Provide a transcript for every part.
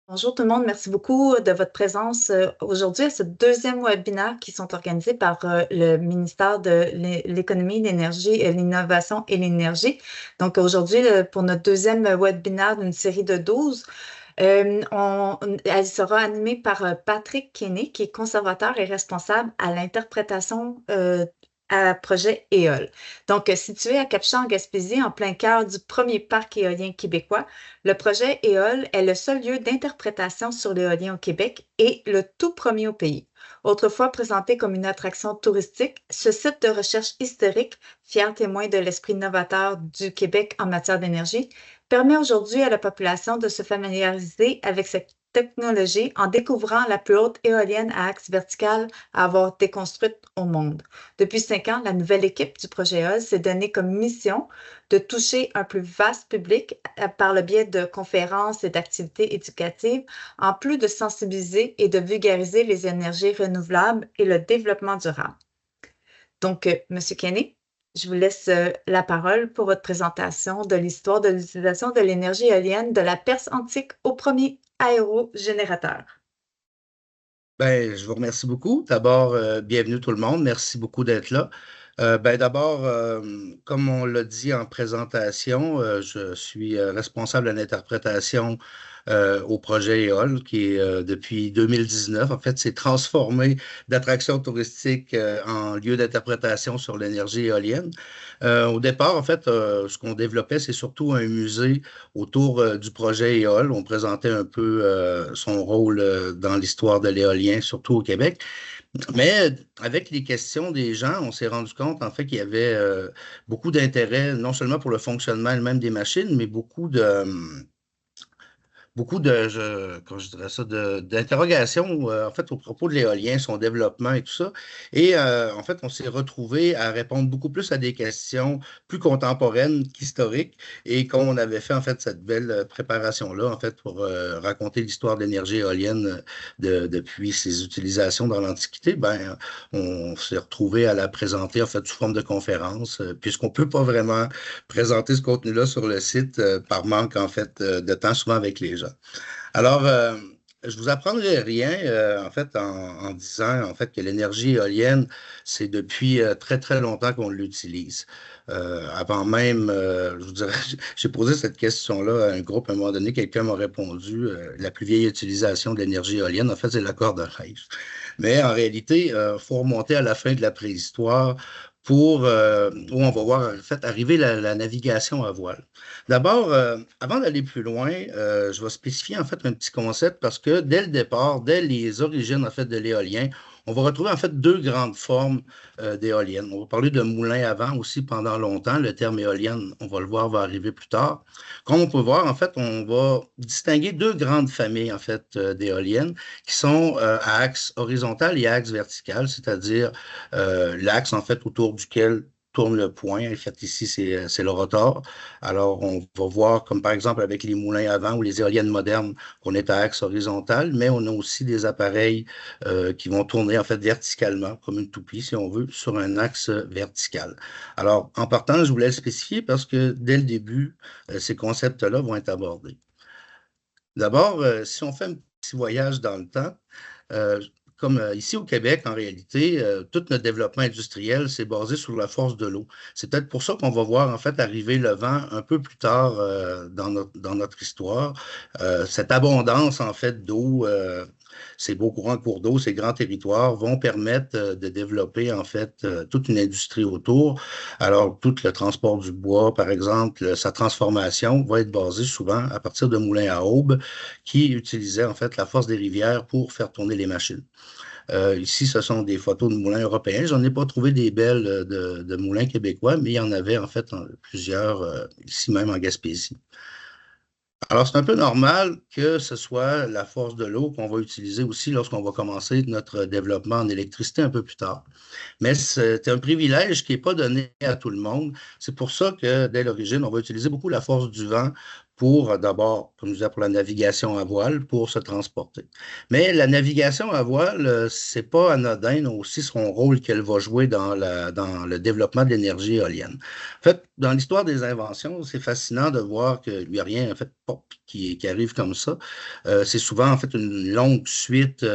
Bonjour tout le monde, merci beaucoup de votre présence aujourd'hui à ce deuxième webinaire qui sont organisés par le ministère de l'Économie, l'énergie, l'innovation et l'énergie. Donc aujourd'hui, pour notre deuxième webinaire d'une série de 12, elle sera animée par Patrick Kenney, qui est conservateur et responsable à l'interprétation à projet éole. Donc, situé à Capchamp, en Gaspésie, en plein cœur du premier parc éolien québécois, le projet éole est le seul lieu d'interprétation sur l'éolien au Québec et le tout premier au pays. Autrefois présenté comme une attraction touristique, ce site de recherche historique, fier témoin de l'esprit novateur du Québec en matière d'énergie, permet aujourd'hui à la population de se familiariser avec cette technologie en découvrant la plus haute éolienne à axe vertical à avoir été construite au monde. Depuis 5 ans, la nouvelle équipe du projet EOL s'est donnée comme mission de toucher un plus vaste public par le biais de conférences et d'activités éducatives, en plus de sensibiliser et de vulgariser les énergies renouvelables et le développement durable. Donc, M. Kenney, je vous laisse la parole pour votre présentation de l'histoire de l'utilisation de l'énergie éolienne de la Perse antique au premier aérogénérateur. Ben, je vous remercie beaucoup. D'abord, bienvenue tout le monde. Merci beaucoup d'être là. D'abord, comme on l'a dit en présentation, je suis responsable de l'interprétation au projet EOL qui est depuis 2019. En fait, s'est transformé d'attraction touristique en lieu d'interprétation sur l'énergie éolienne. Au départ, en fait, ce qu'on développait, c'est surtout un musée autour du projet EOL. On présentait un peu son rôle dans l'histoire de l'éolien, surtout au Québec. Mais avec les questions des gens, on s'est rendu compte en fait qu'il y avait beaucoup d'intérêt, non seulement pour le fonctionnement même des machines, mais beaucoup de, comment je dirais ça, d'interrogations, en fait, au propos de l'éolien, son développement et tout ça. Et en fait, on s'est retrouvé à répondre beaucoup plus à des questions plus contemporaines qu'historiques. Et comme on avait fait, en fait, cette belle préparation-là, en fait, pour raconter l'histoire de l'énergie éolienne depuis ses utilisations dans l'Antiquité, ben, on s'est retrouvé à la présenter, en fait, sous forme de conférence, puisqu'on peut pas vraiment présenter ce contenu-là sur le site par manque, en fait, de temps, souvent avec les gens. Alors, je vous apprendrai rien, en fait, en disant, en fait, que l'énergie éolienne, c'est depuis très, très longtemps qu'on l'utilise. Avant même, je vous dirais, j'ai posé cette question-là à un groupe à un moment donné, quelqu'un m'a répondu, la plus vieille utilisation de l'énergie éolienne, en fait, c'est la corde à pêche. Mais en réalité, il faut remonter à la fin de la préhistoire pour où on va voir en fait arriver la navigation à voile. D'abord, avant d'aller plus loin, je vais spécifier en fait un petit concept parce que dès le départ, dès les origines en fait de l'éolien, on va retrouver en fait deux grandes formes d'éoliennes. On va parler de moulins à vent aussi pendant longtemps. Le terme éolienne, on va le voir, va arriver plus tard. Comme on peut voir, en fait, on va distinguer deux grandes familles en fait d'éoliennes qui sont à axe horizontal et à axe vertical, c'est-à-dire l'axe en fait autour duquel tourne le point. En fait, ici, c'est le rotor. Alors, on va voir, comme par exemple avec les moulins à vent ou les éoliennes modernes, qu'on est à axe horizontal, mais on a aussi des appareils qui vont tourner en fait verticalement, comme une toupie, si on veut, sur un axe vertical. Alors, en partant, je voulais le spécifier parce que dès le début, ces concepts-là vont être abordés. D'abord, si on fait un petit voyage dans le temps, euh, comme ici au Québec, en réalité, tout notre développement industriel s'est basé sur la force de l'eau. C'est peut-être pour ça qu'on va voir en fait arriver le vent un peu plus tard dans notre histoire. Cette abondance en fait d'eau, ces beaux courants de cours d'eau, ces grands territoires vont permettre de développer en fait toute une industrie autour. Alors, tout le transport du bois, par exemple, sa transformation va être basée souvent à partir de moulins à aube qui utilisaient en fait la force des rivières pour faire tourner les machines. Ici, ce sont des photos de moulins européens. J'en ai pas trouvé des belles de moulins québécois, mais il y en avait en fait plusieurs ici même en Gaspésie. Alors, c'est un peu normal que ce soit la force de l'eau qu'on va utiliser aussi lorsqu'on va commencer notre développement en électricité un peu plus tard. Mais c'est un privilège qui n'est pas donné à tout le monde. C'est pour ça que dès l'origine, on va utiliser beaucoup la force du vent pour, d'abord, comme je disais, pour la navigation à voile, pour se transporter. Mais la navigation à voile, c'est pas anodin aussi son rôle qu'elle va jouer dans le développement de l'énergie éolienne. En fait, dans l'histoire des inventions, c'est fascinant de voir qu'il n'y a rien, en fait, qui arrive comme ça. C'est souvent, en fait, une longue suite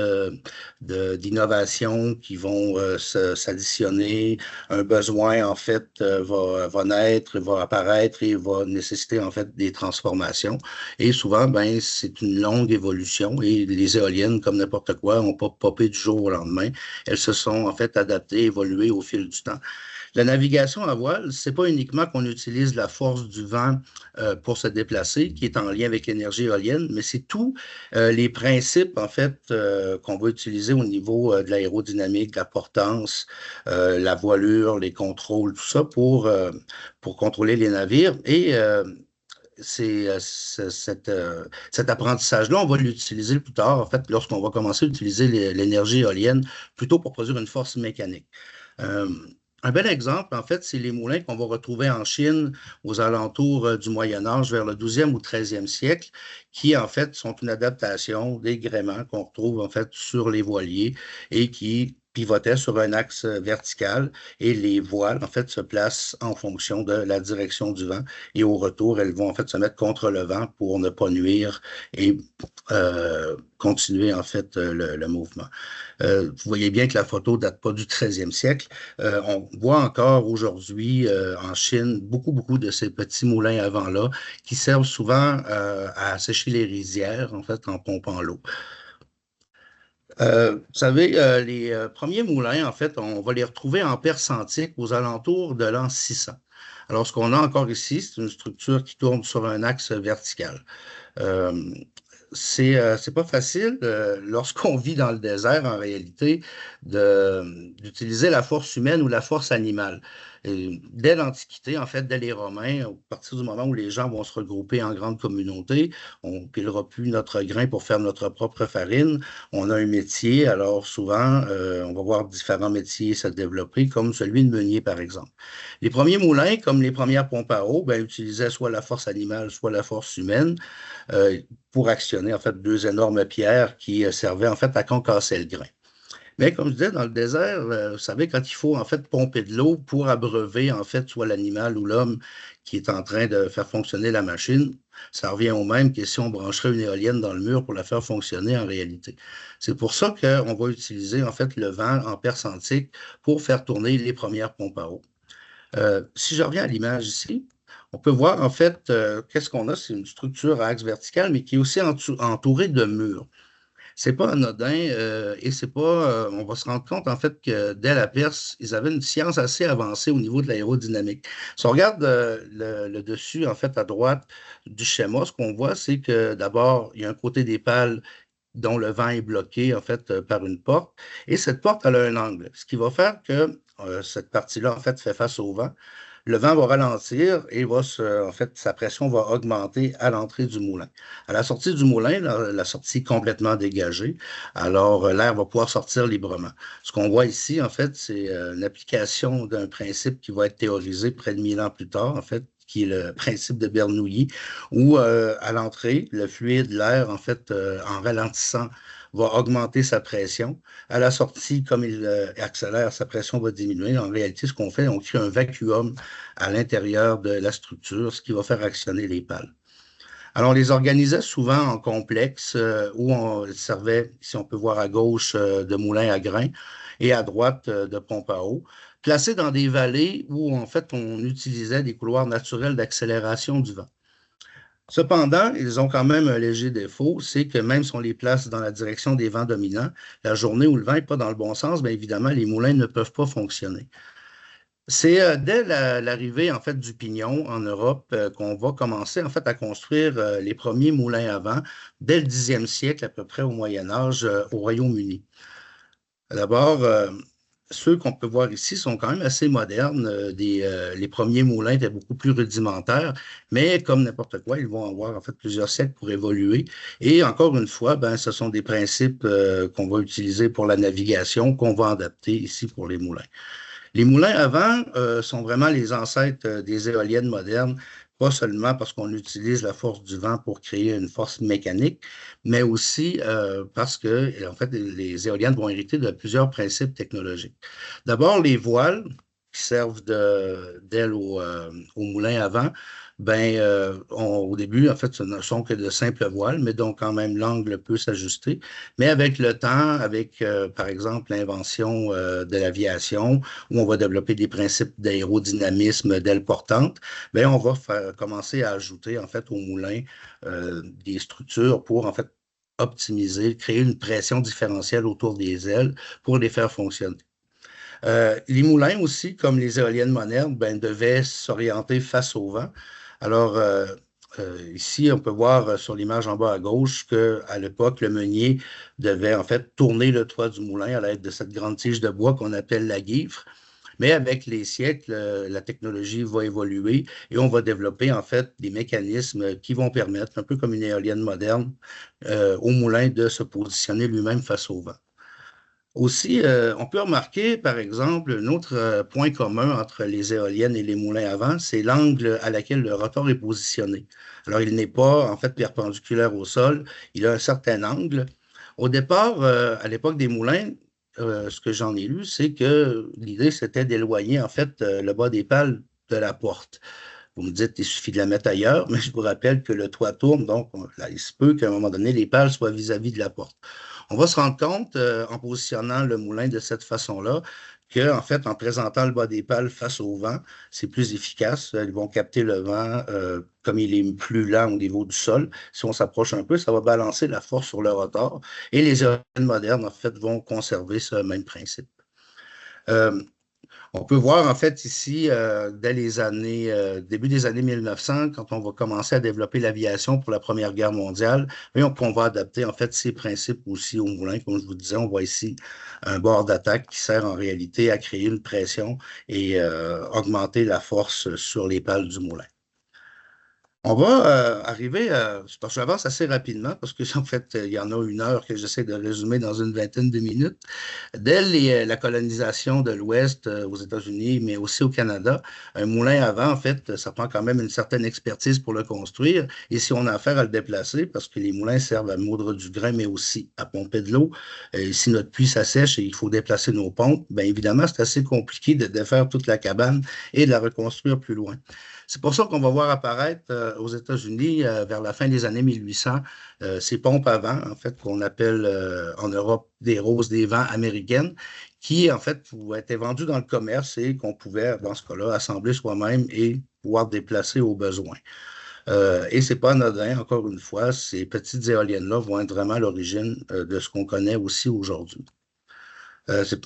d'innovations qui vont s'additionner. Un besoin, en fait, va naître, va apparaître et va nécessiter, en fait, des transformations. Et souvent, ben, c'est une longue évolution et les éoliennes, comme n'importe quoi, n'ont pas popé du jour au lendemain. Elles se sont, en fait, adaptées, évoluées au fil du temps. La navigation à voile, c'est pas uniquement qu'on utilise la force du vent pour se déplacer, qui est en lien avec l'énergie éolienne, mais c'est tous les principes, en fait, qu'on va utiliser au niveau de l'aérodynamique, de la portance, la voilure, les contrôles, tout ça pour contrôler les navires. Et cet apprentissage-là, on va l'utiliser plus tard, en fait, lorsqu'on va commencer à utiliser l'énergie éolienne, plutôt pour produire une force mécanique. Euh, un bel exemple, en fait, c'est les moulins qu'on va retrouver en Chine aux alentours du Moyen Âge, vers le 12e ou 13e siècle, qui, en fait, sont une adaptation des gréements qu'on retrouve, en fait, sur les voiliers et qui pivotaient sur un axe vertical et les voiles, en fait, se placent en fonction de la direction du vent et au retour, elles vont, en fait, se mettre contre le vent pour ne pas nuire et continuer, en fait, le mouvement. Vous voyez bien que la photo date pas du 13e siècle. On voit encore aujourd'hui en Chine beaucoup de ces petits moulins à vent-là qui servent souvent à sécher les rizières, en fait, en pompant l'eau. Vous savez, les premiers moulins, en fait, on va les retrouver en Perse antique aux alentours de l'an 600. Alors, ce qu'on a encore ici, c'est une structure qui tourne sur un axe vertical. Euh, c'est pas facile lorsqu'on vit dans le désert, en réalité, d'utiliser la force humaine ou la force animale. Et dès l'Antiquité, en fait, dès les Romains, à partir du moment où les gens vont se regrouper en grandes communautés, on pilera plus notre grain pour faire notre propre farine. On a un métier, alors souvent, on va voir différents métiers se développer, comme celui de meunier, par exemple. Les premiers moulins, comme les premières pompes à eau, ben, utilisaient soit la force animale, soit la force humaine pour actionner en fait deux énormes pierres qui servaient en fait à concasser le grain. Mais comme je disais, dans le désert, vous savez, quand il faut en fait pomper de l'eau pour abreuver en fait soit l'animal ou l'homme qui est en train de faire fonctionner la machine, ça revient au même que si on brancherait une éolienne dans le mur pour la faire fonctionner en réalité. C'est pour ça qu'on va utiliser en fait le vent en Perse antique pour faire tourner les premières pompes à eau. Si je reviens à l'image ici, on peut voir en fait qu'est-ce qu'on a, c'est une structure à axe vertical, mais qui est aussi entourée de murs. C'est pas anodin et c'est pas. On va se rendre compte en fait que dès la Perse, ils avaient une science assez avancée au niveau de l'aérodynamique. Si on regarde le dessus, en fait, à droite du schéma, ce qu'on voit, c'est que d'abord, il y a un côté des pales dont le vent est bloqué en fait par une porte et cette porte elle a un angle, ce qui va faire que cette partie-là en fait fait face au vent. Le vent va ralentir et en fait, sa pression va augmenter à l'entrée du moulin. À la sortie du moulin, la sortie est complètement dégagée. Alors, l'air va pouvoir sortir librement. Ce qu'on voit ici, en fait, c'est une application d'un principe qui va être théorisé près de 1000 ans plus tard, en fait, qui est le principe de Bernoulli, où à l'entrée, le fluide, l'air, en fait, en ralentissant, va augmenter sa pression. À la sortie, comme il accélère, sa pression va diminuer. En réalité, ce qu'on fait, on crée un vacuum à l'intérieur de la structure, ce qui va faire actionner les pales. Alors, on les organisait souvent en complexe où on servait, si on peut voir à gauche, de moulins à grains et à droite de pompes à eau, placés dans des vallées où, en fait, on utilisait des couloirs naturels d'accélération du vent. Cependant, ils ont quand même un léger défaut, c'est que même si on les place dans la direction des vents dominants, la journée où le vent n'est pas dans le bon sens, bien évidemment, les moulins ne peuvent pas fonctionner. C'est dès l'arrivée en fait du pignon en Europe qu'on va commencer en fait à construire les premiers moulins à vent dès le 10e siècle à peu près au Moyen Âge au Royaume-Uni. D'abord, ceux qu'on peut voir ici sont quand même assez modernes. Les premiers moulins étaient beaucoup plus rudimentaires, mais comme n'importe quoi, ils vont avoir en fait plusieurs siècles pour évoluer. Et encore une fois, ben, ce sont des principes qu'on va utiliser pour la navigation, qu'on va adapter ici pour les moulins. Les moulins à vent sont vraiment les ancêtres des éoliennes modernes pas seulement parce qu'on utilise la force du vent pour créer une force mécanique, mais aussi parce que, en fait, les éoliennes vont hériter de plusieurs principes technologiques. D'abord, les voiles qui servent d'aile au moulin à vent, au début, en fait, ce ne sont que de simples voiles, mais donc quand même l'angle peut s'ajuster. Mais avec le temps, avec par exemple l'invention de l'aviation, où on va développer des principes d'aérodynamisme d'ailes portantes, on va commencer à ajouter en fait au moulin des structures pour en fait optimiser, créer une pression différentielle autour des ailes pour les faire fonctionner. Les moulins aussi, comme les éoliennes modernes, devaient s'orienter face au vent. Alors, ici, on peut voir sur l'image en bas à gauche qu'à l'époque, le meunier devait en fait tourner le toit du moulin à l'aide de cette grande tige de bois qu'on appelle la guivre. Mais avec les siècles, la technologie va évoluer et on va développer en fait des mécanismes qui vont permettre, un peu comme une éolienne moderne, au moulin de se positionner lui-même face au vent. Aussi, on peut remarquer, par exemple, un autre point commun entre les éoliennes et les moulins à vent, c'est l'angle à laquelle le rotor est positionné. Alors, il n'est pas en fait perpendiculaire au sol, il a un certain angle. Au départ, à l'époque des moulins, ce que j'en ai lu, c'est que l'idée, c'était d'éloigner en fait le bas des pales de la porte. Vous me dites, il suffit de la mettre ailleurs, mais je vous rappelle que le toit tourne, donc là, il se peut qu'à un moment donné, les pales soient vis-à-vis de la porte. On va se rendre compte, en positionnant le moulin de cette façon-là, que, en fait, en présentant le bas des pales face au vent, c'est plus efficace. Ils vont capter le vent comme il est plus lent au niveau du sol. Si on s'approche un peu, ça va balancer la force sur le rotor. Et les éoliennes modernes, en fait, vont conserver ce même principe. Euh, on peut voir en fait ici, dès les années, début des années 1900, quand on va commencer à développer l'aviation pour la Première Guerre mondiale, qu'on va adapter en fait ces principes aussi au moulin. Comme je vous disais, on voit ici un bord d'attaque qui sert en réalité à créer une pression et augmenter la force sur les pales du moulin. On va arriver à. Parce que j'avance assez rapidement parce que en fait, il y en a une heure que j'essaie de résumer dans une vingtaine de minutes. Dès la colonisation de l'Ouest aux États-Unis, mais aussi au Canada, un moulin à vent, en fait, ça prend quand même une certaine expertise pour le construire. Et si on a affaire à le déplacer, parce que les moulins servent à moudre du grain, mais aussi à pomper de l'eau, si notre puits s'assèche et il faut déplacer nos pompes, bien évidemment, c'est assez compliqué de défaire toute la cabane et de la reconstruire plus loin. C'est pour ça qu'on va voir apparaître aux États-Unis vers la fin des années 1800 ces pompes à vent, en fait, qu'on appelle en Europe des roses des vents américaines, qui, en fait, pouvaient être vendues dans le commerce et qu'on pouvait, dans ce cas-là, assembler soi-même et pouvoir déplacer au besoin. Et c'est pas anodin, encore une fois, ces petites éoliennes-là vont être vraiment à l'origine de ce qu'on connaît aussi aujourd'hui.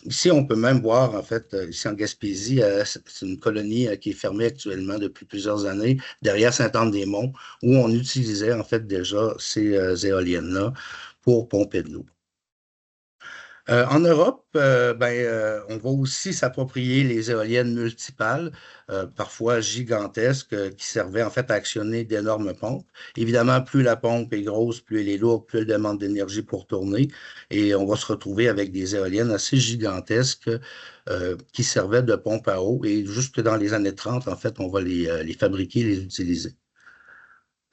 Ici, on peut même voir, en fait, ici en Gaspésie, c'est une colonie qui est fermée actuellement depuis plusieurs années, derrière Saint-Anne-des-Monts, où on utilisait, en fait, déjà ces éoliennes-là pour pomper de l'eau. En Europe, on va aussi s'approprier les éoliennes multipales, parfois gigantesques, qui servaient en fait à actionner d'énormes pompes. Évidemment, plus la pompe est grosse, plus elle est lourde, plus elle demande d'énergie pour tourner. Et on va se retrouver avec des éoliennes assez gigantesques qui servaient de pompe à eau. Et jusque dans les années 30, en fait, on va les fabriquer et les utiliser.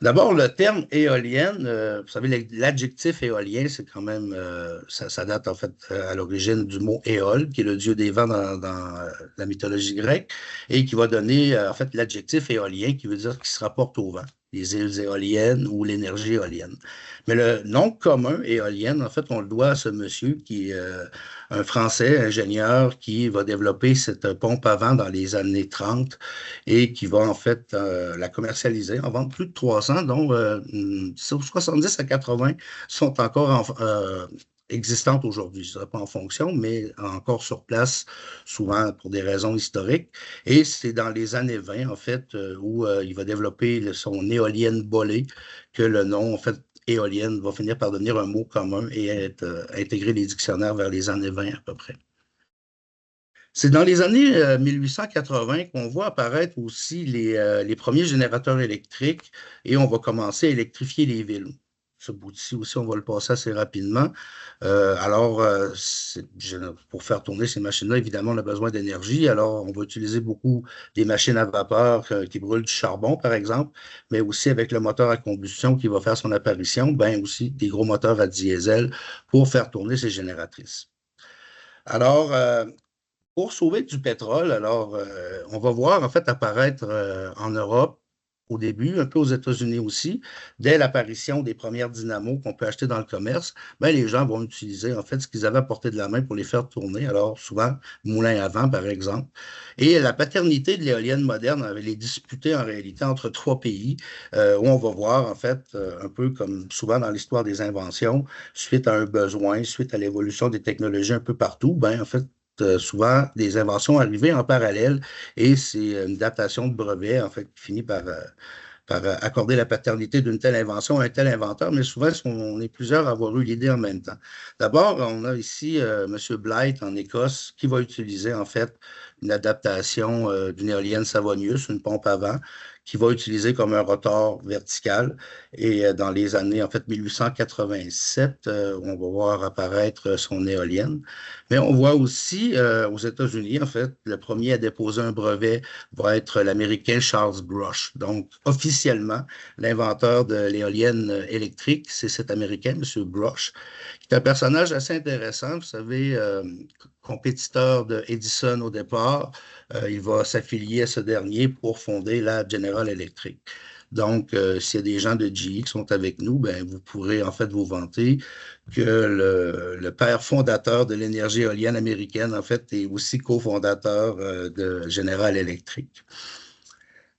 D'abord, le terme éolienne, vous savez, l'adjectif éolien, c'est quand même, ça date en fait à l'origine du mot éole, qui est le dieu des vents dans la mythologie grecque, et qui va donner en fait l'adjectif éolien, qui veut dire qu'il se rapporte au vent, les îles éoliennes ou l'énergie éolienne. Mais le nom commun éolienne, en fait, on le doit à ce monsieur qui est un Français ingénieur qui va développer cette pompe à vent dans les années 30 et qui va en fait la commercialiser, en vendre plus de 300, dont 70 à 80 sont encore existantes aujourd'hui. Je ne dirais pas en fonction, mais encore sur place, souvent pour des raisons historiques. Et c'est dans les années 20, en fait, où il va développer son éolienne bolée, que le nom, en fait, éolienne va finir par devenir un mot commun et être intégré les dictionnaires vers les années 20 à peu près. C'est dans les années 1880 qu'on voit apparaître aussi les premiers générateurs électriques et on va commencer à électrifier les villes. ce bout-ci aussi, on va le passer assez rapidement. Alors, pour faire tourner ces machines-là, évidemment, on a besoin d'énergie. Alors, on va utiliser beaucoup des machines à vapeur qui brûlent du charbon, par exemple, mais aussi avec le moteur à combustion qui va faire son apparition, ben aussi des gros moteurs à diesel pour faire tourner ces génératrices. Alors, pour sauver du pétrole, alors, on va voir en fait apparaître en Europe au début, un peu aux États-Unis aussi, dès l'apparition des premières dynamos qu'on peut acheter dans le commerce, ben, les gens vont utiliser en fait ce qu'ils avaient à portée de la main pour les faire tourner. Alors, souvent, moulin à vent, par exemple. Et la paternité de l'éolienne moderne avait les disputée en réalité entre trois pays, où on va voir en fait, un peu comme souvent dans l'histoire des inventions, suite à un besoin, suite à l'évolution des technologies un peu partout, ben, en fait, souvent des inventions arrivées en parallèle et c'est une datation de brevet, en fait, qui finit par accorder la paternité d'une telle invention à un tel inventeur, mais souvent, on est plusieurs à avoir eu l'idée en même temps. D'abord, on a ici M. Blythe en Écosse qui va utiliser en fait une adaptation d'une éolienne Savonius, une pompe à vent, qui va utiliser comme un rotor vertical. Et dans les années, en fait, 1887, on va voir apparaître son éolienne. Mais on voit aussi aux États-Unis, en fait, le premier à déposer un brevet va être l'Américain Charles Brush. Donc, officiellement, l'inventeur de l'éolienne électrique, c'est cet Américain, M. Brush, qui est un personnage assez intéressant. Vous savez, compétiteur de Edison au départ, il va s'affilier à ce dernier pour fonder la General Electric. Donc, s'il y a des gens de GE qui sont avec nous, ben, vous pourrez en fait vous vanter que le père fondateur de l'énergie éolienne américaine, en fait, est aussi cofondateur de General Electric.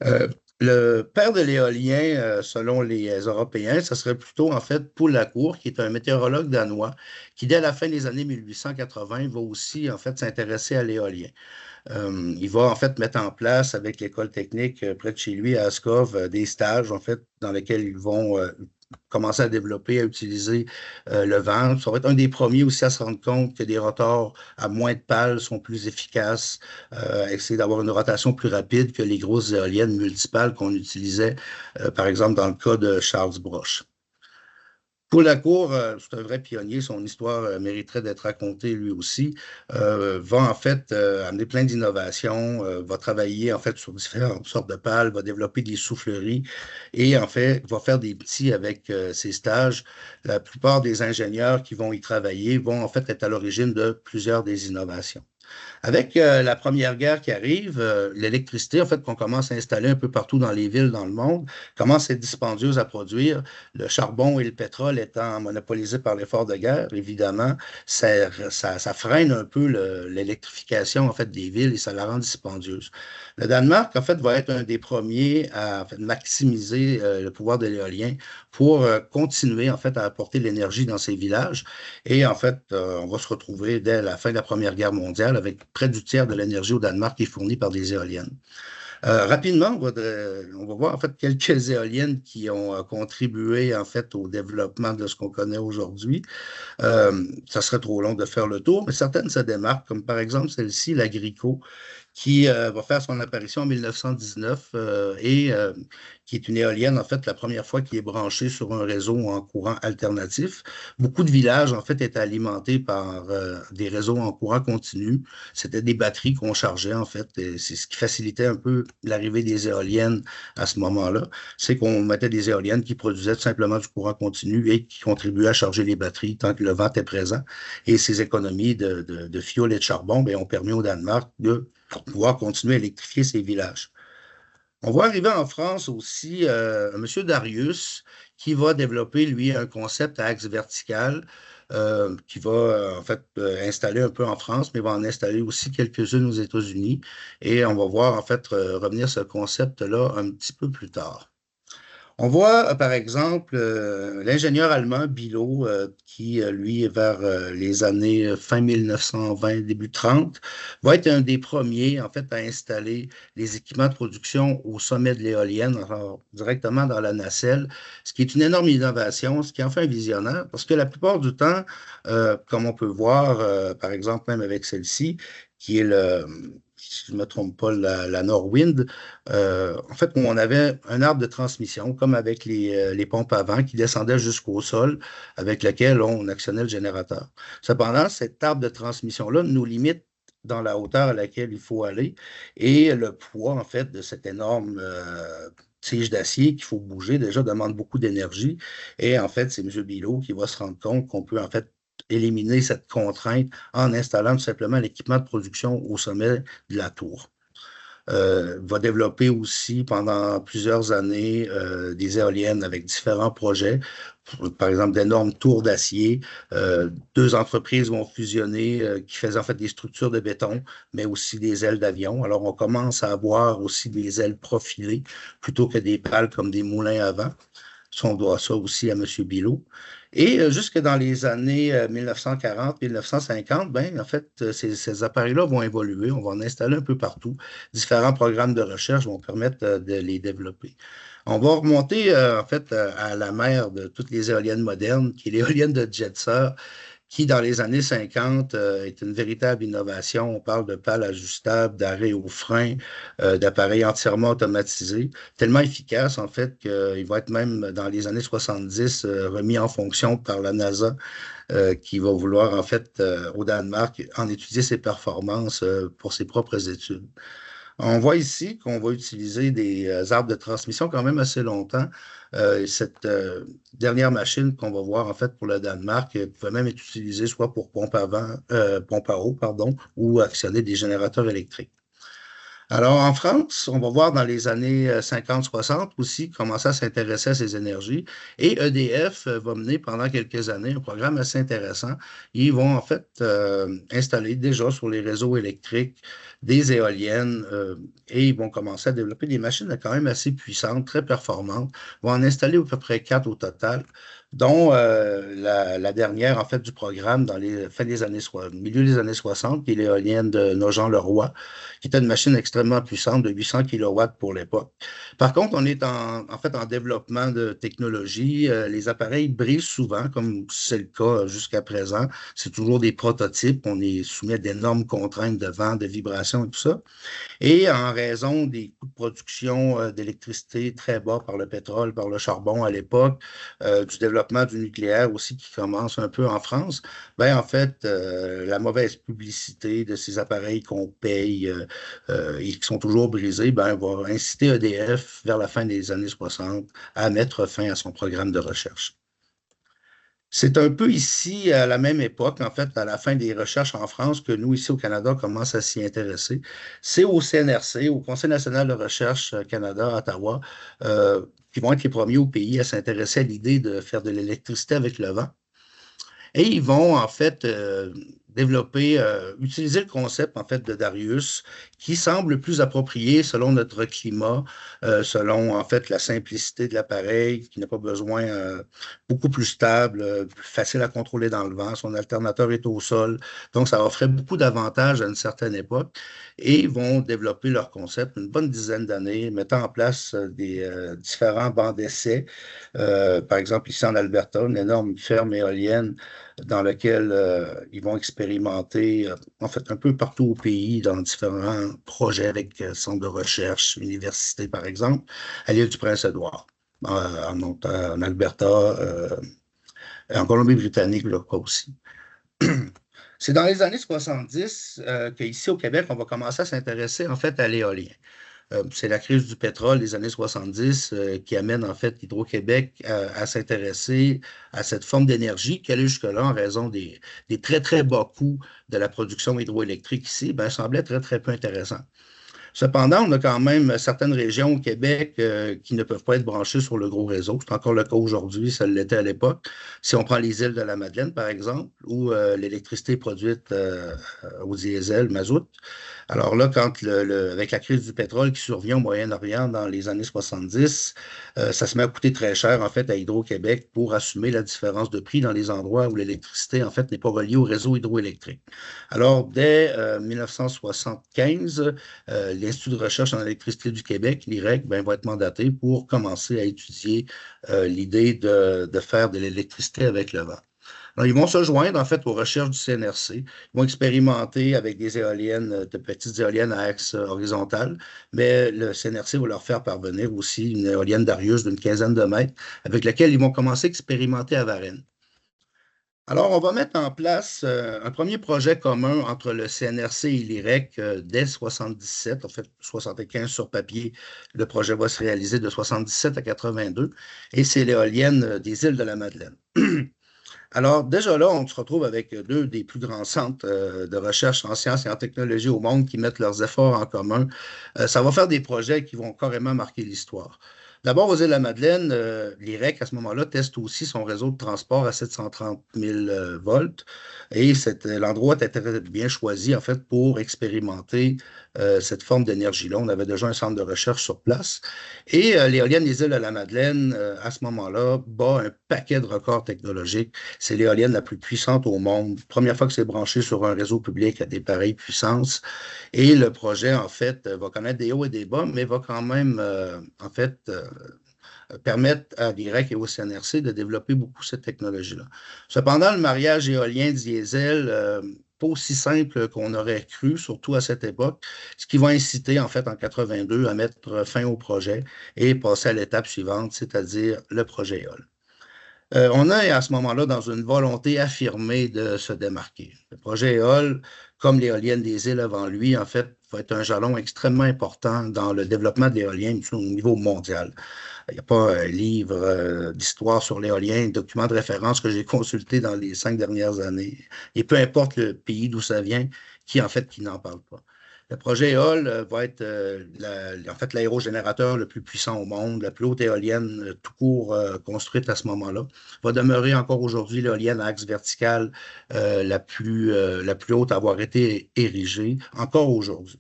Euh, le père de l'éolien, selon les Européens, ce serait plutôt en fait Paul Lacour, qui est un météorologue danois, qui dès la fin des années 1880 va aussi en fait s'intéresser à l'éolien. Il va en fait mettre en place avec l'école technique près de chez lui à Ascov des stages en fait dans lesquels ils vont commencer à développer, à utiliser le vent. Ça va être un des premiers aussi à se rendre compte que des rotors à moins de pales sont plus efficaces, essayer d'avoir une rotation plus rapide que les grosses éoliennes multipales qu'on utilisait, par exemple dans le cas de Charles Broch. Paul Lacour, c'est un vrai pionnier, son histoire mériterait d'être racontée lui aussi, va en fait amener plein d'innovations, va travailler en fait sur différentes sortes de pales, va développer des souffleries et en fait va faire des petits avec ses stages. La plupart des ingénieurs qui vont y travailler vont en fait être à l'origine de plusieurs des innovations. Avec la Première Guerre qui arrive, l'électricité, en fait, qu'on commence à installer un peu partout dans les villes dans le monde, commence à être dispendieuse à produire. Le charbon et le pétrole étant monopolisés par l'effort de guerre, évidemment, ça freine un peu l'électrification, en fait, des villes et ça la rend dispendieuse. Le Danemark, en fait, va être un des premiers à en fait, maximiser le pouvoir de l'éolien pour continuer, en fait, à apporter de l'énergie dans ces villages. Et en fait, on va se retrouver dès la fin de la Première Guerre mondiale avec près du tiers de l'énergie au Danemark qui est fournie par des éoliennes. Rapidement, on va voir en fait quelques éoliennes qui ont contribué en fait au développement de ce qu'on connaît aujourd'hui. Ça serait trop long de faire le tour, mais certaines se démarquent, comme par exemple celle-ci, l'Agrico, qui va faire son apparition en 1919 et qui est une éolienne, en fait, la première fois qui est branchée sur un réseau en courant alternatif. Beaucoup de villages, en fait, étaient alimentés par des réseaux en courant continu. C'était des batteries qu'on chargeait, en fait, et c'est ce qui facilitait un peu l'arrivée des éoliennes à ce moment-là. C'est qu'on mettait des éoliennes qui produisaient tout simplement du courant continu et qui contribuaient à charger les batteries tant que le vent était présent. Et ces économies de fioul et de charbon bien, ont permis au Danemark de pouvoir continuer à électrifier ses villages. On voit arriver en France aussi M. Darius qui va développer, lui, un concept à axe vertical qui va en fait installer un peu en France, mais va en installer aussi quelques-unes aux États-Unis. Et on va voir en fait revenir ce concept-là un petit peu plus tard. On voit, par exemple, l'ingénieur allemand Bilot, qui, lui, vers les années fin 1920, début 30, va être un des premiers, en fait, à installer les équipements de production au sommet de l'éolienne, alors directement dans la nacelle, ce qui est une énorme innovation, ce qui en fait un visionnaire, parce que la plupart du temps, comme on peut voir, par exemple, même avec celle-ci, qui est si je ne me trompe pas, la Norwind, en fait, où on avait un arbre de transmission, comme avec les pompes à vent, qui descendait jusqu'au sol, avec lequel on actionnait le générateur. Cependant, cet arbre de transmission-là nous limite dans la hauteur à laquelle il faut aller et le poids, en fait, de cette énorme tige d'acier qu'il faut bouger, déjà, demande beaucoup d'énergie. Et en fait, c'est M. Bilot qui va se rendre compte qu'on peut, en fait, éliminer cette contrainte en installant tout simplement l'équipement de production au sommet de la tour. Va développer aussi pendant plusieurs années des éoliennes avec différents projets, par exemple d'énormes tours d'acier. Deux entreprises vont fusionner qui faisaient en fait des structures de béton, mais aussi des ailes d'avion. Alors on commence à avoir aussi des ailes profilées plutôt que des pales comme des moulins à vent. Ça, on doit ça aussi à M. Bilot. Et jusque dans les années 1940-1950, ben, en fait, ces appareils-là vont évoluer. On va en installer un peu partout. Différents programmes de recherche vont permettre de les développer. On va remonter, en fait, à la mère de toutes les éoliennes modernes, qui est l'éolienne de Jetser, qui, dans les années 50, est une véritable innovation. On parle de pales ajustables, d'arrêt au frein, d'appareils entièrement automatisés, tellement efficace, en fait, qu'il va être même, dans les années 70, remis en fonction par la NASA, qui va vouloir, en fait, au Danemark, en étudier ses performances pour ses propres études. On voit ici qu'on va utiliser des arbres de transmission quand même assez longtemps. Cette dernière machine qu'on va voir en fait pour le Danemark pouvait même être utilisée soit pour pompe à vent, pompe à eau, pardon, ou actionner des générateurs électriques. Alors, en France, on va voir dans les années 50-60 aussi commencer à s'intéresser à ces énergies. Et EDF va mener pendant quelques années un programme assez intéressant. Ils vont en fait installer déjà sur les réseaux électriques des éoliennes et ils vont commencer à développer des machines quand même assez puissantes, très performantes. Ils vont en installer à peu près 4 au total, dont la dernière en fait du programme dans les fin des années milieu des années 60, qui est l'éolienne de Nogent-le-Roi, qui était une machine extrêmement puissante de 800 kilowatts pour l'époque. Par contre, on est en fait en développement de technologie. Les appareils brisent souvent, comme c'est le cas jusqu'à présent. C'est toujours des prototypes. On est soumis à d'énormes contraintes de vent, de vibration et tout ça. Et en raison des coûts de production d'électricité très bas par le pétrole, par le charbon à l'époque, du développement du nucléaire aussi qui commence un peu en France, ben en fait, la mauvaise publicité de ces appareils qu'on paye et qui sont toujours brisés, ben, va inciter EDF vers la fin des années 60 à mettre fin à son programme de recherche. C'est un peu ici, à la même époque, en fait, à la fin des recherches en France, que nous, ici au Canada, on commence à s'y intéresser. C'est au CNRC, au Conseil national de recherche Canada, à Ottawa, qui vont être les premiers au pays à s'intéresser à l'idée de faire de l'électricité avec le vent. Et ils vont en fait développer, utiliser le concept en fait de Darius qui semble plus approprié selon notre climat, selon en fait la simplicité de l'appareil qui n'a pas besoin beaucoup plus stable, plus facile à contrôler dans le vent. Son alternateur est au sol, donc ça offrait beaucoup d'avantages à une certaine époque. Et ils vont développer leur concept une bonne dizaine d'années, mettant en place des différents bancs d'essai. Par exemple, ici en Alberta, une énorme ferme éolienne dans lequel ils vont expérimenter, en fait, un peu partout au pays, dans différents projets avec centres de recherche, universités, par exemple, à l'île du Prince-Édouard, en Alberta, en Colombie-Britannique, là, aussi. C'est dans les années 70 qu'ici au Québec, on va commencer à s'intéresser en fait à l'éolien. C'est la crise du pétrole des années 70 qui amène en fait Hydro-Québec à s'intéresser à cette forme d'énergie qui allait jusque-là en raison des très, très bas coûts de la production hydroélectrique ici, ben, semblait très, très peu intéressant. Cependant, on a quand même certaines régions au Québec qui ne peuvent pas être branchées sur le gros réseau. C'est encore le cas aujourd'hui, ça l'était à l'époque. Si on prend les îles de la Madeleine, par exemple, où l'électricité est produite au diesel, mazout. Alors là, avec la crise du pétrole qui survient au Moyen-Orient dans les années 70, ça se met à coûter très cher, en fait, à Hydro-Québec pour assumer la différence de prix dans les endroits où l'électricité, en fait, n'est pas reliée au réseau hydroélectrique. Alors, dès 1975, l'Institut de recherche en électricité du Québec, l'IREC, ben, va être mandaté pour commencer à étudier l'idée de faire de l'électricité avec le vent. Alors, ils vont se joindre, en fait, aux recherches du CNRC. Ils vont expérimenter avec des éoliennes, de petites éoliennes à axe horizontal, mais le CNRC va leur faire parvenir aussi une éolienne Darius d'une quinzaine de mètres, avec laquelle ils vont commencer à expérimenter à Varennes. Alors, on va mettre en place un premier projet commun entre le CNRC et l'IREC dès 77, en fait 75 sur papier. Le projet va se réaliser de 77 à 82 et c'est l'éolienne des îles de la Madeleine. Alors, déjà là, on se retrouve avec deux des plus grands centres de recherche en sciences et en technologie au monde qui mettent leurs efforts en commun. Ça va faire des projets qui vont carrément marquer l'histoire. D'abord, aux Îles-de-la-Madeleine, l'IREC, à ce moment-là, teste aussi son réseau de transport à 730 000 volts. Et l'endroit était bien choisi, en fait, pour expérimenter cette forme d'énergie-là. On avait déjà un centre de recherche sur place. Et l'éolienne des Îles-de-la-Madeleine, à ce moment-là, bat un paquet de records technologiques. C'est l'éolienne la plus puissante au monde. Première fois que c'est branché sur un réseau public à des pareilles puissances. Et le projet, en fait, va connaître des hauts et des bas, mais va quand même, en fait, permettre à l'IREC et au CNRC de développer beaucoup cette technologie-là. Cependant, le mariage éolien-diesel, pas aussi simple qu'on aurait cru, surtout à cette époque, ce qui va inciter, en fait, en 82, à mettre fin au projet et passer à l'étape suivante, c'est-à-dire le projet éole. On est à ce moment-là dans une volonté affirmée de se démarquer. Le projet éole, comme l'éolienne des îles avant lui, en fait, va être un jalon extrêmement important dans le développement de l'éolien au niveau mondial. Il n'y a pas un livre d'histoire sur l'éolien, un document de référence que j'ai consulté dans les 5 dernières années. Et peu importe le pays d'où ça vient, qui n'en parle pas. Le projet éole va être en fait l'aérogénérateur le plus puissant au monde, la plus haute éolienne tout court construite à ce moment-là. Va demeurer encore aujourd'hui l'éolienne à axe vertical la plus haute à avoir été érigée, encore aujourd'hui.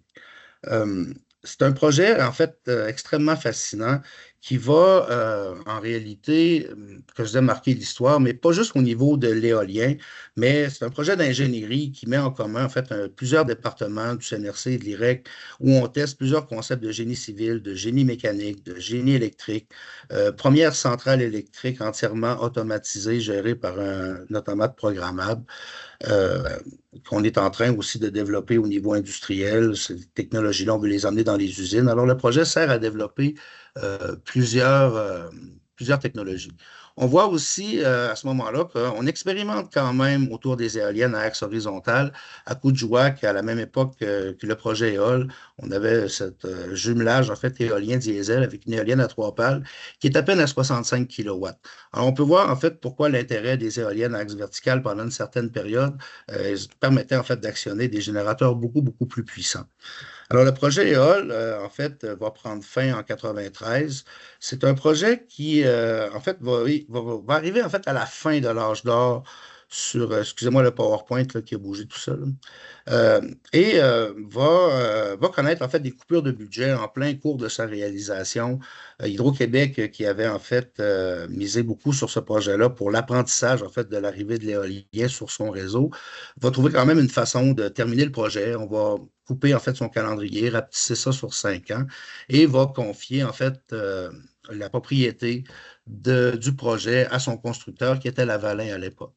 Euh, c'est un projet, en fait, extrêmement fascinant qui va, en réalité, que je disais, marquer l'histoire, mais pas juste au niveau de l'éolien, mais c'est un projet d'ingénierie qui met en commun, en fait, plusieurs départements du CNRC et de l'IREC où on teste plusieurs concepts de génie civil, de génie mécanique, de génie électrique. Première centrale électrique entièrement automatisée, gérée par un automate programmable euh, qu'on est en train aussi de développer au niveau industriel. Ces technologies-là, on veut les emmener dans les usines. Alors, le projet sert à développer plusieurs technologies. On voit aussi à ce moment-là qu'on expérimente quand même autour des éoliennes à axe horizontal. À Coudjouac, à la même époque que le projet éole, on avait ce jumelage en fait éolien-diesel avec une éolienne à 3 pales qui est à peine à 65 kilowatts. Alors, on peut voir en fait pourquoi l'intérêt des éoliennes à axe vertical pendant une certaine période permettait en fait d'actionner des générateurs beaucoup, beaucoup plus puissants. Alors, le projet EOL, en fait, va prendre fin en 93. C'est un projet qui, en fait, va arriver en fait à la fin de l'âge d'or sur, excusez-moi le PowerPoint là, qui a bougé tout seul. Et va connaître en fait des coupures de budget en plein cours de sa réalisation. Hydro-Québec, qui avait en fait misé beaucoup sur ce projet-là pour l'apprentissage en fait de l'arrivée de l'éolien sur son réseau, va trouver quand même une façon de terminer le projet. On va couper en fait son calendrier, rapetisser ça sur 5 ans et va confier en fait la propriété du projet à son constructeur qui était Lavalin à l'époque.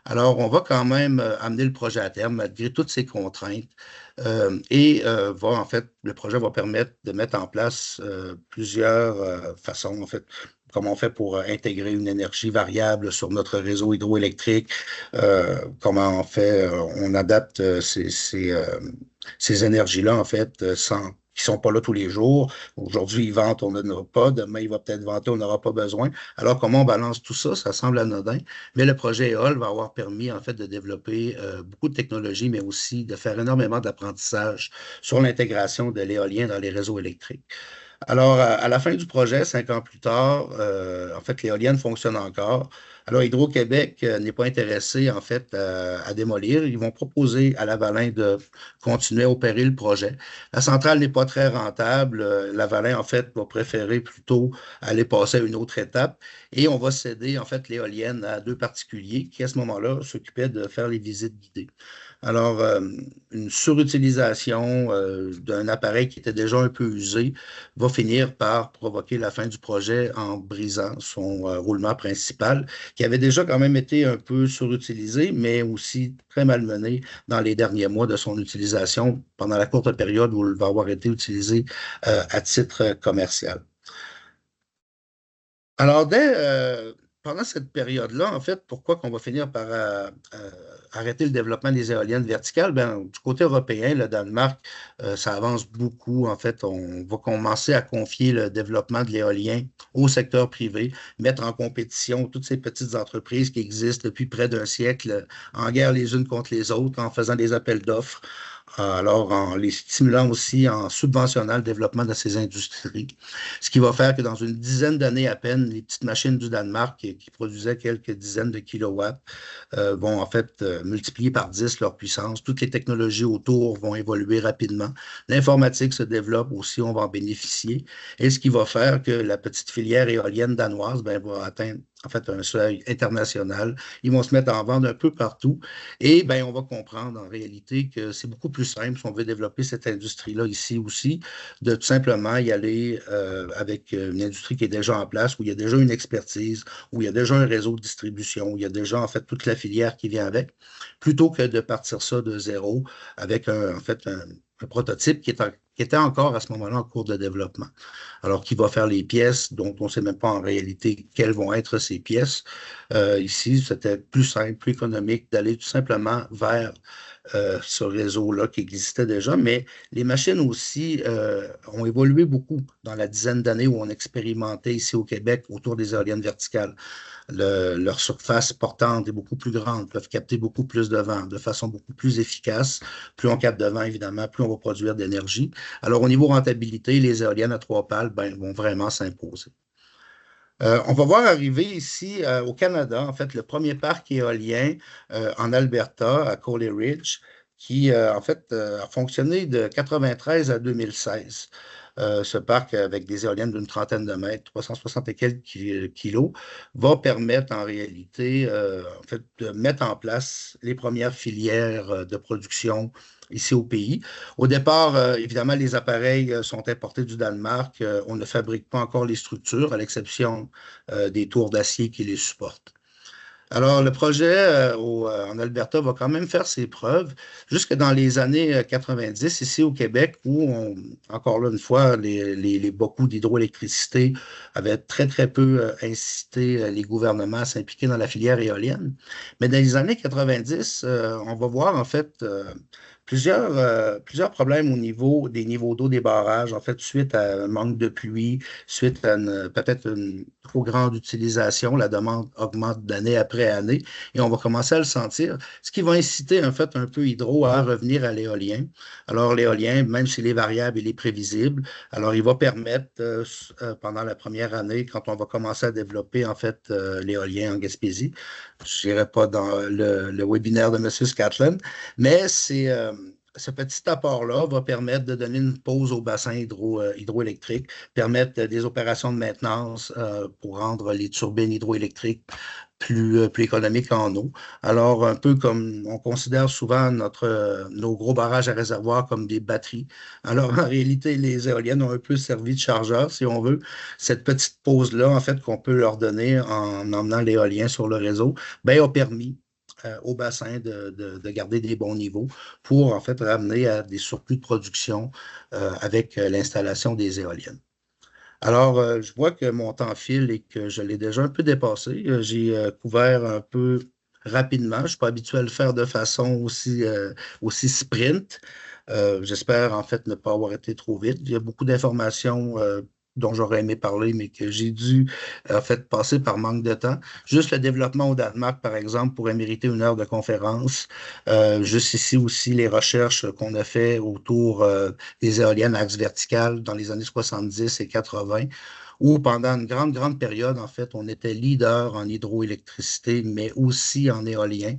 Alors, on va quand même amener le projet à terme malgré toutes ces contraintes en fait, le projet va permettre de mettre en place plusieurs façons, en fait, comment on fait pour intégrer une énergie variable sur notre réseau hydroélectrique, comment on fait, on adapte ces énergies-là, en fait, qui ne sont pas là tous les jours. Aujourd'hui, ils vantent, on n'en aura pas. Demain, il va peut-être vanter, on n'aura pas besoin. Alors, comment on balance tout ça? Ça semble anodin, mais le projet EOL va avoir permis, en fait, de développer beaucoup de technologies, mais aussi de faire énormément d'apprentissage sur l'intégration de l'éolien dans les réseaux électriques. Alors, à la fin du projet, 5 ans plus tard, en fait, l'éolienne fonctionne encore. Alors, Hydro-Québec n'est pas intéressé, en fait, à démolir. Ils vont proposer à Lavalin de continuer à opérer le projet. La centrale n'est pas très rentable. Lavalin, en fait, va préférer plutôt aller passer à une autre étape. Et on va céder, en fait, l'éolienne à deux particuliers qui, à ce moment-là, s'occupaient de faire les visites guidées. Alors, une surutilisation d'un appareil qui était déjà un peu usé va finir par provoquer la fin du projet en brisant son roulement principal, qui avait déjà quand même été un peu surutilisé, mais aussi très malmené dans les derniers mois de son utilisation pendant la courte période où il va avoir été utilisé à titre commercial. Alors, pendant cette période-là, en fait, pourquoi qu'on va finir par arrêter le développement des éoliennes verticales? Ben, du côté européen, le Danemark, ça avance beaucoup. En fait, on va commencer à confier le développement de l'éolien au secteur privé, mettre en compétition toutes ces petites entreprises qui existent depuis près d'un siècle, en guerre les unes contre les autres, en faisant des appels d'offres. Alors, en les stimulant aussi, en subventionnant le développement de ces industries. Ce qui va faire que dans une dizaine d'années à peine, les petites machines du Danemark qui produisaient quelques dizaines de kilowatts vont en fait multiplier par 10 leur puissance. Toutes les technologies autour vont évoluer rapidement. L'informatique se développe aussi, on va en bénéficier. Et ce qui va faire que la petite filière éolienne danoise ben, va atteindre en fait un seuil international. Ils vont se mettre en vente un peu partout. Et ben, on va comprendre en réalité que c'est beaucoup plus simple si on veut développer cette industrie-là ici aussi, de tout simplement y aller avec une industrie qui est déjà en place, où il y a déjà une expertise, où il y a déjà un réseau de distribution, où il y a déjà en fait toute la filière qui vient avec, plutôt que de partir ça de zéro avec en fait un prototype qui était encore à ce moment-là en cours de développement. Alors, qui va faire les pièces dont on ne sait même pas en réalité quelles vont être ces pièces. Ici, c'était plus simple, plus économique d'aller tout simplement vers ce réseau-là qui existait déjà, mais les machines aussi ont évolué beaucoup dans la dizaine d'années où on expérimentait ici au Québec autour des éoliennes verticales. Leur surface portante est beaucoup plus grande, peuvent capter beaucoup plus de vent de façon beaucoup plus efficace. Plus on capte de vent, évidemment, plus on va produire d'énergie. Alors, au niveau rentabilité, les éoliennes à trois pales ben, vont vraiment s'imposer. On va voir arriver ici au Canada, en fait, le premier parc éolien en Alberta, à Coley Ridge, qui, en fait, a fonctionné de 93 à 2016. Ce parc, avec des éoliennes d'une trentaine de mètres, 360 et quelques kilos, va permettre en réalité en fait, de mettre en place les premières filières de production ici au pays. Au départ, évidemment, les appareils sont importés du Danemark. On ne fabrique pas encore les structures, à l'exception des tours d'acier qui les supportent. Alors, le projet en Alberta va quand même faire ses preuves jusque dans les années 90, ici au Québec, où, encore là, une fois, beaucoup d'hydroélectricité avaient très, très peu incité les gouvernements à s'impliquer dans la filière éolienne. Mais dans les années 90, on va voir, en fait, plusieurs problèmes au niveau des niveaux d'eau des barrages, en fait, suite à un manque de pluie, suite à peut-être une trop grande utilisation. La demande augmente d'année après année et on va commencer à le sentir, ce qui va inciter, en fait, un peu Hydro à revenir à l'éolien. Alors, l'éolien, même s'il est variable, il est prévisible. Alors, il va permettre, pendant la première année, quand on va commencer à développer, en fait, l'éolien en Gaspésie, je n'irai pas dans le webinaire de M. Scatland, mais ce petit apport-là va permettre de donner une pause au bassin hydroélectrique, permettre des opérations de maintenance pour rendre les turbines hydroélectriques plus économiques en eau. Alors, un peu comme on considère souvent nos gros barrages à réservoir comme des batteries. Alors, en réalité, les éoliennes ont un peu servi de chargeur, si on veut. Cette petite pause-là, en fait, qu'on peut leur donner en emmenant l'éolien sur le réseau, ben, a permis au bassin de garder des bons niveaux pour en fait ramener à des surplus de production avec l'installation des éoliennes. Alors, je vois que mon temps file et que je l'ai déjà un peu dépassé. J'ai couvert un peu rapidement. Je ne suis pas habitué à le faire de façon aussi sprint. J'espère en fait ne pas avoir été trop vite. Il y a beaucoup d'informations dont j'aurais aimé parler, mais que j'ai dû en fait passer par manque de temps. Juste le développement au Danemark, par exemple, pourrait mériter une heure de conférence. Juste ici aussi, les recherches qu'on a fait autour des éoliennes à axe vertical dans les années 70 et 80, où pendant une grande, grande période, en fait, on était leader en hydroélectricité, mais aussi en éolien,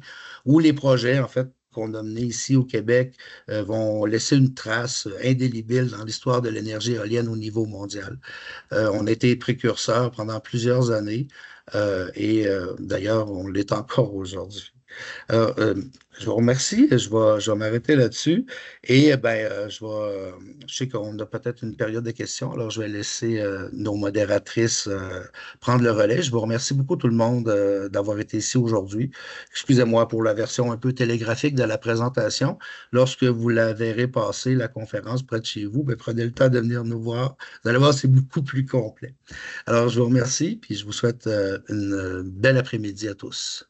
où les projets, en fait, qu'on a menés ici au Québec vont laisser une trace indélébile dans l'histoire de l'énergie éolienne au niveau mondial. On a été précurseurs pendant plusieurs années et d'ailleurs, on l'est encore aujourd'hui. Alors, je vous remercie. Je vais m'arrêter là-dessus. Et je sais qu'on a peut-être une période de questions, alors je vais laisser nos modératrices prendre le relais. Je vous remercie beaucoup tout le monde d'avoir été ici aujourd'hui. Excusez-moi pour la version un peu télégraphique de la présentation. Lorsque vous la verrez passer, la conférence près de chez vous, ben, prenez le temps de venir nous voir. Vous allez voir, c'est beaucoup plus complet. Alors, je vous remercie, puis je vous souhaite une belle après-midi à tous.